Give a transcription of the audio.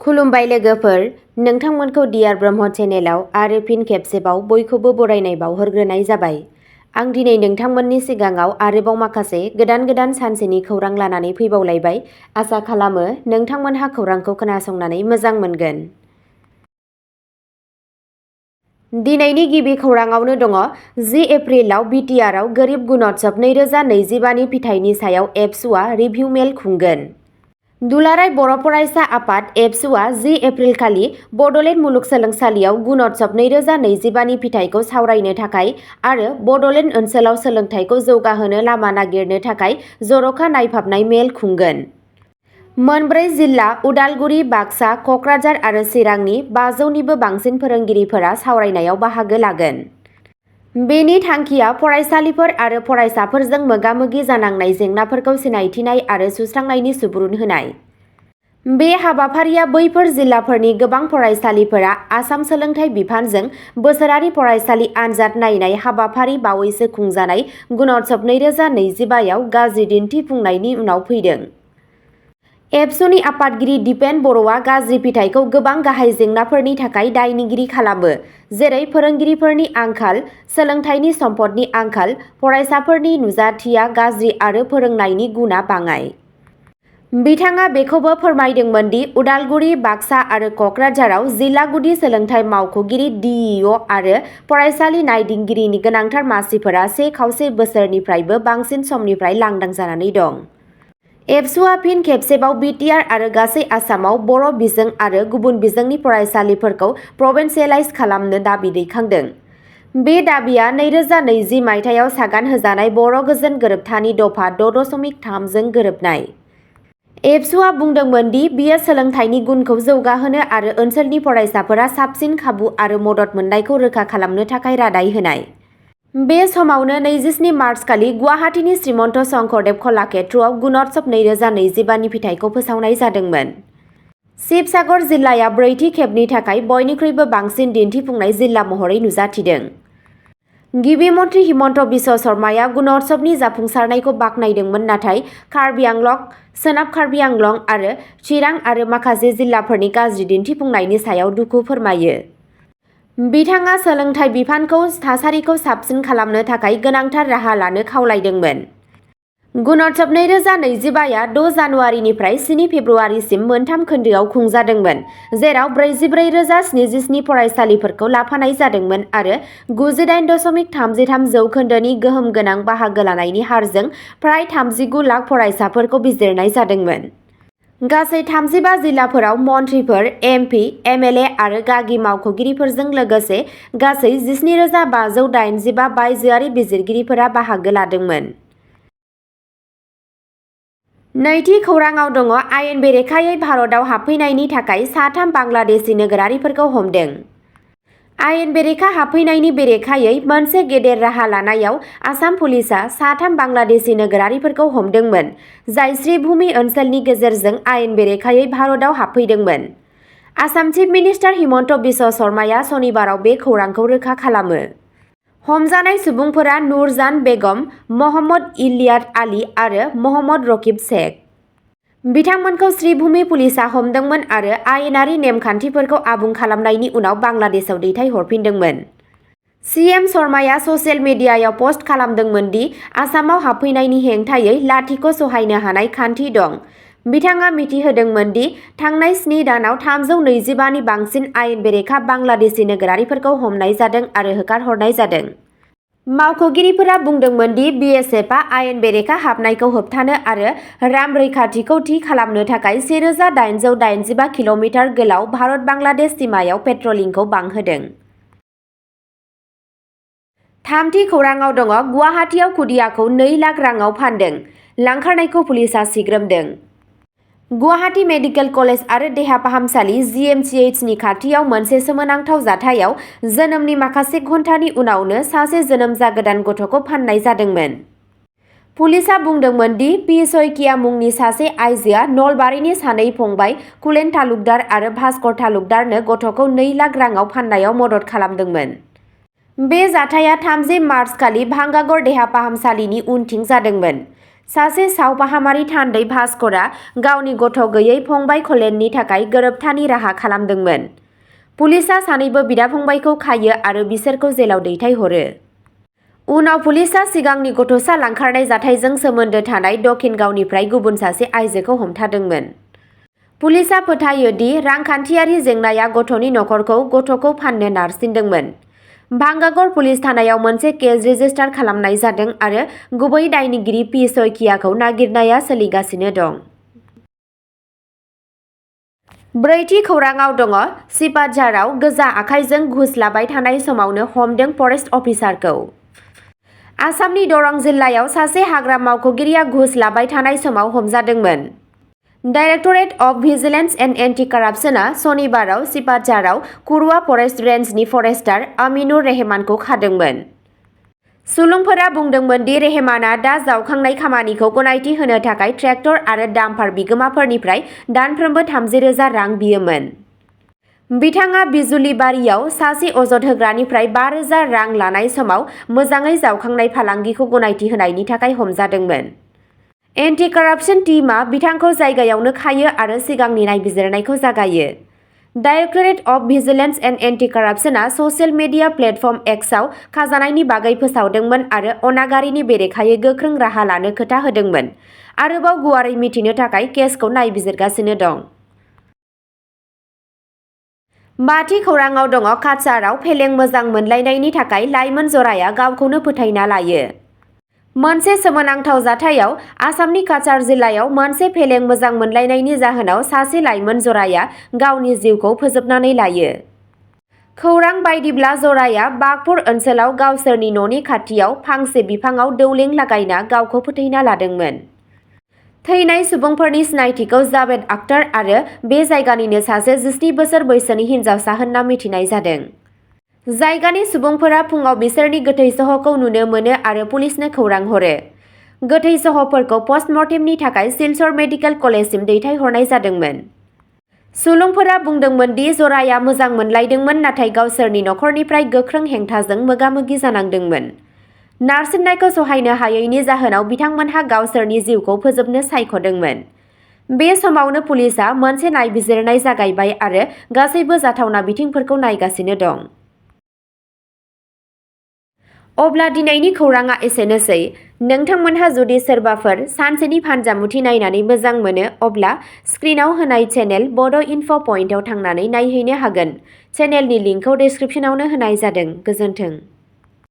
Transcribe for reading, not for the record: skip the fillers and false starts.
खुलुमबाय लोगोफोर, नोंथांमोनखौ डियार ब्रह्म चेनेलाव आरो फिन खेबसेबाव बयखौबो बरायनाय बावहरग्रोनाय जाबाय। आं दिनै नोंथांमोननि सिगाङाव आरोबाव माखासे गोदान सानसेनि खौरां लानानै फैबावलायबाय। आसा खालामो नोंथांमोनहा खौरांखौ खोनासंनानै मोजां मोनगोन। दिनैनि गिबि खौराङावनो दङ 10 एप्रिलाव बिटिआरआव गोरिब गुणोत्सव 2025 नि फिथाइनि सायाव एबसुआ रिभिउ मेल खुंगोन। दुलाराय बर' फरायसा आफाद एबसुआ 10 एप्रिलखालि बड'लेण्ड मुलुगसोलोंसालियाव गुणोत्सव 2025 नि फिथाइखौ सावरायनो थाखाय आरो बड'लेण्ड ओनसोलाव सोलोंथाइखौ जौगाहोनो लामा नागिरनो थाखाय जर'खा नायफाबनाय मेल खुंगोन। मोनब्रै जिल्ला उदालगुरि, बाक्सा, क'क्राझार आरो चिरांनि 500निबो बांसिन फोरोंगिरिफोरा सावरायनायाव बाहागो लागोन। बेनि थांखिया फरायसालिफोर आरो फरायसाफोरजों मोगा-मोगि जानांनाय जेंनाफोरखौ सिनायथिनाय आरो सुस्रांनायनि सुबुरुन होनाय। बे हाबाफारिया बैफोर जिल्लाफोरनि गोबां फरायसालिफोरा आसाम सोलोंथाइ बिफानजों बोसोरारि फरायसालि आनजाद नायनाय हाबाफारि बावैसो खुंजानाय गुणोत्सव 2025 आव गाज्रि दिन्थिफुंनायनि उनाव फैदों। एबसुनि आफादगिरि दिपेन बर'आ गाज्रि फिथाइखौ गोबां गाहाय जेंनाफोरनि थाखाय दायनिगिरि खालामो, जेरै फोरोंगिरिफोरनि आंखाल, सोलोंथाइनि सम्पदनि आंखाल, फरायसाफोरनि नुजाथिया गाज्रि आरो फोरोंनायनि गुनआ बाङाइ। बिथाङा बेखौबो फोरमायदोंमोन दि उदालगुरि, बाक्सा आरो क'क्राझाराव जिल्ला गुदि सोलोंथाइ मावख'गिरि (DEO) आरो फरायसालि नायदिंगिरिनि गोनांथार मासिफोरा 1.25 बोसोरनिफ्रायबो बांसिन समनिफ्राय लांदां जानानै दं। एबसुआ फिन खेबसेबाव बिटिआर आरो गासै आसामाव बर' बिजों आरो गुबुन बिजोंनि फरायसालिफोरखौ प्रभिन्सियेलाइज खालामनो दाबि दैखांदों। बे दाबिया 2020 मायथाइयाव सागान होजानाय बर' गोजोन गोरोबथानि दफा 6.3 जों गोरोबनाय। एबसुआ बुंदोंमोन दि बेयो सोलोंथाइनि गुनखौ जौगाहोनो आरो ओनसोलनि फरायसाफोरा साबसिन खाबु आरो मदद मोन्नायखौ रोखा खालामनो थाखाय रादाय होनाय। बे समावनो 27 मार्चखालि गुवाहाटीनि श्रीमन्त शंकरदेव कलाक्षेत्रआव गुणोत्सव 2025 नि फिथाइखौ फोसावनाय जादोंमोन। शिबसागर जिल्लाया ब्रैथि खेबनि थाखाय बयनिख्रुइबो बांसिन दिन्थिफुंनाय जिल्ला महरै नुजाथिदों। गिबि मन्थ्रि हिमन्त बिश्व शर्माया गुणोत्सवनि जाफुंसारनायखौ बाख्नायदोंमोन, नाथाय कार्बि आंलं, सोनाब कार्बि आंलं आरो चिरां आरो माखासे जिल्लाफोरनि गाज्रि दिन्थिफुंनायनि सायाव दुखु फोरमायो। बिथाङा सोलोंथाइ बिफानखौ थासारिखौ साबसिन खालामनो थाखाय गोनांथार राहा लानो खावलायदोंमोन। गुणोत्सव 2025 आ 6 जानुवारिनिफ्राय 7 फेब्रुआरिसिम मोनथाम खोन्दोआव खुंजादोंमोन, जेराव 44,077 फरायसालिफोरखौ लाफानाय जादोंमोन आरो 98.33 जौखोन्दोनि गोहोम गोनां बाहागो लानायनि हारजों फ्राय 39 लाख फरायसाफोरखौ बिजिरनाय जादोंमोन। गासै 35 जिल्लाफोराव मन्थ्रिफोर, एमपि, एमएलए आरो गागि मावख'गिरिफोरजों लोगोसे गासै 17,585 बायजोआरि बिजिरगिरिफोरा बाहागो लादोंमोन। नैथि खौराङाव दङ आयेन बेरेखायै भारतआव हाबफैनायनि थाखाय 3 बांलादेशी नोगोरारिफोरखौ हमदों। आयेन बेरेखा हाबफैनायनि बेरेखायै मोनसे गेदेर राहा लानायाव आसाम पुलिसआ 3 बांलादेशी नोगोरारिफोरखौ हमदोंमोन, जाय श्रीभूमि ओनसोलनि गेजेरजों आयेन बेरेखायै भारतआव हाबफैदोंमोन। आसाम चिफ मिनिस्टार हिमन्त बिश्व शर्माया सनिबाराव बे खौरांखौ रोखा खालामो। हमजानाय सुबुंफोरा नुरजान बेगम, महम्मद इलियास आली आरो महम्मद रकिब शेख। बिथांमोनखौ श्रीभूमि पुलिसआ हमदोंमोन आरो आयेनारि नेम-खान्थिफोरखौ आबुं खालामनायनि उनाव बांलादेशआव दैथायहरफिनदोंमोन। सीएम शर्माया ससियेल मिडियायाव पस्ट खालामदोंमोन दि आसामाव हाबफैनायनि हेंथायै लाथिख' सहायनो हानाय खान्थि दं। बिथाङा मिथिहोदोंमोन दि थांनाय 7 दानाव 325 नि बांसिन आयेन बेरेखा बांलादेशी नोगोरारिफोरखौ हमनाय जादों आरो होखारहरनाय जादों। मावख'गिरिफोरा बुंदोंमोन दि बीएसएफआ आयेन बेरेखा हाबनायखौ होबथानो आरो राम रैखाथिखौ थि खालामनो थाखाय 1885 किल'मिटार गोलाव भारत-बांलादेश सीमायाव पेट्रलिंखौ बांहोदों। थामथि खौराङाव दङ गुवाहाटीआव खुदियाखौ 2 लाख राङाव फानदों, लांखारनायखौ पुलिसआ सिग्रोमदों। गुवाहाटी मेडिकेल कलेज आरो देहा फाहामसालि (GMCH) नि खाथियाव मोनसे सोमोनांथाव जाथायाव जोनोमनि माखासे घन्टानि उनावनो सासे जोनोम जागोदान गथ'खौ फान्नाय जादोंमोन। पुलिसआ बुंदोंमोन दि पि. शइकिया मुंनि सासे आइजोआ नलबारीनि सानै फंबाय कुलेन तालुकदार आरो भास्कर तालुकदारनो गथ'खौ 2 लाख राङाव फाननायाव मदद खालामदोंमोन। बे जाथाया 30 मार्चखालि भांगागड़ देहा फाहामसालिनि उनथिं जादोंमोन। सासे सावफाहामारि थान्दै भास्करआ गावनि गथ' गैयै फंबाय कलेननि थाखाय गोरोबथानि राहा खालामदोंमोन। पुलिसआ सानैबो बिदा-फंबायखौ खायो आरो बिसोरखौ जेलाव दैथायहरो। उनाव पुलिसआ सिगांनि गथ'सा लांखारनाय जाथायजों सोमोन्दो थानाय दक्षिणगावनिफ्राय गुबुन सासे आइजोखौ हमथादोंमोन। पुलिसआ फोथायो दि रांखान्थियारि जेंनाया गथ'नि नखरखौ गथ'खौ फाननो नारसिनदोंमोन। भांगाघर पुलिस थानायाव मोनसे केस रेजिस्टार खालामनाय जादों आरो गुबै दायनिगिरि पि सयकियाखौ नागिरनाया सोलिगासिनो दं। ब्रैथि खौरांआव दङ सिपाझाराव गोजा आखाइजों घुस लाबाय थानाय समावनो हमदों फरेस्ट अफिसारखौ। आसामनि दरं जिल्लायाव सासे हाग्रा मावख'गिरिया घुस लाबाय थानाय समाव हमजादोंमोन। Directorate of vigilance and anti कारापसनआ सनिबाराव सिपाझाराव कुरुवा फरेस्ट रेन्जनि फरेस्टार आमिनुर रेहमानखौ खादोंमोन। सुलुंफोरा बुंदोंमोन दि रेहमानआ दा जावखांनाय खामानिखौ गनायथि होनो थाखाय ट्रेक्टर आरो डाम्पार बिगोमाफोरनिफ्राय दानफ्रोमबो 30,000 रां बियोमोन। बिथाङा बिजुलिबारियाव सासे अजद होग्रानिफ्राय 5,000 रां लानाय समाव मोजाङै जावखांनाय फालांगिखौ गनायथि होनायनि थाखाय हमजादोंमोन। एन्टि कारापसन टीमआ बिथांखौ जायगायावनो खायो आरो सिगांनि नायबिजिरनायखौ जागायो। Directorate of vigilance and anti कारापसनआ ससियेल मिडिया प्लेटफर्म एक्सआव खाजानायनि बागै फोसावदोंमोन आरो अनागारिनि बेरेखायै गोख्रों राहा लानो खोथा होदोंमोन। आरोबाव गुवारै मिथिनो थाखाय केसखौ नायबिजिरगासिनो दं। बाथि खौरांआव दङ काछारआव फेलें मोजां मोनलायनायनि थाखाय लाइमोन जराया गावखौनो फोथैना लायो। मोनसे सोमोनांथाव जाथायाव आसामनि काछार जिल्लायाव मोनसे फेलें मोजां मोनलायनायनि जाहोनाव सासे लाइमोन जराया गावनि जिउखौ फोजोबनानै लायो। खौरां बायदिब्ला जराया बागपुर ओनसोलाव गावसोरनि न'नि खाथियाव फांसे बिफांआव दौलें लागायना गावखौ फोथैना लादोंमोन। थैनाय सुबुंफोरनि सिनायथिखौ जावेद आख्तार आरो बे जायगानिनो सासे 17 बोसोर बैसोनि हिनजावसा होनना मिथिनाय जादों। जायगानि सुबुंफोरा फुङाव बिसोरनि गोथै सह'खौ नुनो मोनो आरो पुलिसनो खौरां हरो। गोथै सह'फोरखौ पस्टमर्टेमनि थाखाय सिलचर मेडिकेल कलेजसिम दैथायहरनाय जादोंमोन। सुलुंफोरा बुंदोंमोन दि जराया मोजां मोनलायदोंमोन नाथाय गावसोरनि नखरनिफ्राय गोख्रों हेंथाजों मोगा-मोगि जानांदोंमोन। नारसिननायखौ सहायनो हायैनि जाहोनाव बिथांमोनहा गावसोरनि जिउखौ फोजोबनो सायख'दोंमोन। बे समावनो पुलिसआ मोनसे नायबिजिरनाय जागायबाय आरो गासैबो जाथावना बिथिंफोरखौ नायगासिनो दं। अब्ला दिनैनि खौरांआ एसेनोसै। नोंथांमोनहा जुदि सोरबाफोर सानसेनि फानजामुथि नायनानै मोजां मोनो अब्ला स्क्रिनआव होनाय चेनेल बड' इनफ' पइन्टआव थांनानै नायहैनो हागोन। चेनेलनि लिंकखौ डिस्क्रिप्शनावनो होनाय जादों। गोजोन्थों।